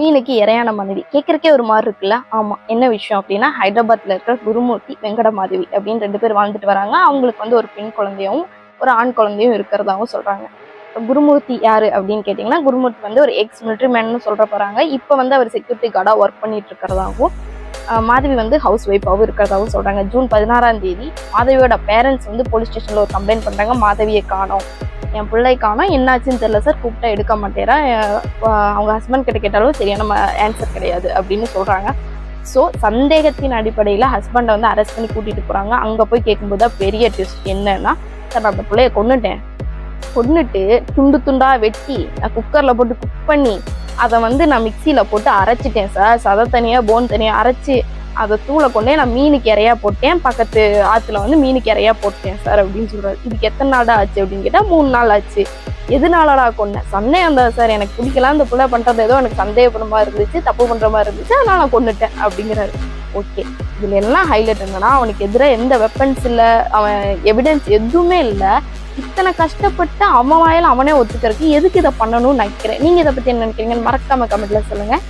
மீனுக்கு இரையான மனைவி கேட்கறக்கே ஒரு மாதிரி இருக்குல்ல. ஆமா, என்ன விஷயம் அப்படின்னா, ஹைதராபாத்ல இருக்கிற குருமூர்த்தி வெங்கடமாதேவி அப்படின்னு 2 பேர் வாழ்ந்துட்டு வராங்க. அவங்களுக்கு வந்து ஒரு பெண் குழந்தையும் ஒரு ஆண் குழந்தையும் இருக்கிறதாவும் சொல்றாங்க. குருமூர்த்தி யாரு அப்படின்னு கேட்டீங்கன்னா, குருமூர்த்தி வந்து ஒரு எக்ஸ் மிலிட்ரி மேன்னு சொல்ற போறாங்க. இப்போ வந்து அவர் செக்யூரிட்டி கார்டா ஒர்க் பண்ணிட்டு இருக்கிறதாகவும், மாதவி வந்து ஹவுஸ் ஒய்ஃபாகவும் இருக்கிறதாகவும் சொல்றாங்க. ஜூன் 16ஆம் தேதி மாதவியோட பேரண்ட்ஸ் வந்து போலீஸ் ஸ்டேஷன்ல ஒரு கம்ப்ளைண்ட் பண்றாங்க. மாதவியை காணோம், என் பிள்ளை காணோம், என்னாச்சுன்னு தெரியல சார், கூப்பிட்டா எடுக்க மாட்டேறா, அவங்க ஹஸ்பண்ட் கிட்ட கேட்டாலும் சரியான ஆன்சர் கிடையாது அப்படின்னு சொல்றாங்க. ஸோ சந்தேகத்தின் அடிப்படையில் ஹஸ்பண்டை வந்து அரெஸ்ட் பண்ணி கூட்டிட்டு போறாங்க. அங்கே போய் கேட்கும்போது பெரிய ட்விஸ்ட் என்னன்னா, சார் நான் அந்த பிள்ளைய கொன்னுட்டு துண்டு துண்டா வெட்டி நான் குக்கரில் போட்டு குக் பண்ணி அதை வந்து நான் மிக்சியில் போட்டு அரைச்சிட்டேன் சார். சதை தனியாக போன் தனியாக அரைச்சி அதை தூளை கொண்டே நான் மீனுக்கு இறையா போட்டேன், பக்கத்து ஆற்றுல வந்து மீனுக்கு இறையா போட்டேன் சார் அப்படின்னு சொல்கிறாரு. இதுக்கு எத்தனை நாடா ஆச்சு அப்படின்னு கேட்டால் 3 நாள் ஆச்சு. எதுனாலடா கொன்னேன்? சந்தேகம் தான் சார், எனக்கு பிடிக்கலாம், இந்த பிள்ளை பண்ணுறது ஏதோ எனக்கு சந்தேகப்படுற மாதிரி இருந்துச்சு, தப்பு பண்ணுற மாதிரி இருந்துச்சு, அதனால நான் கொன்னுட்டேன் அப்படிங்கிறாரு. ஓகே, இதில் எல்லாம் ஹைலைட் என்னன்னா, அவனுக்கு எதிராக எந்த வெப்பன்ஸ் இல்லை, அவன் எவிடன்ஸ் எதுவுமே இல்லை. இத்தனை கஷ்டப்பட்டு அவன் வாயில அவனே ஒத்துக்கிறதுக்கு எதுக்கு இதை பண்ணணும்னு நினைக்கிறேன். நீங்கள் இதை பற்றி என்ன நினைக்கிறீங்கன்னு மறக்காம கமெண்ட்ல சொல்லுங்கள்.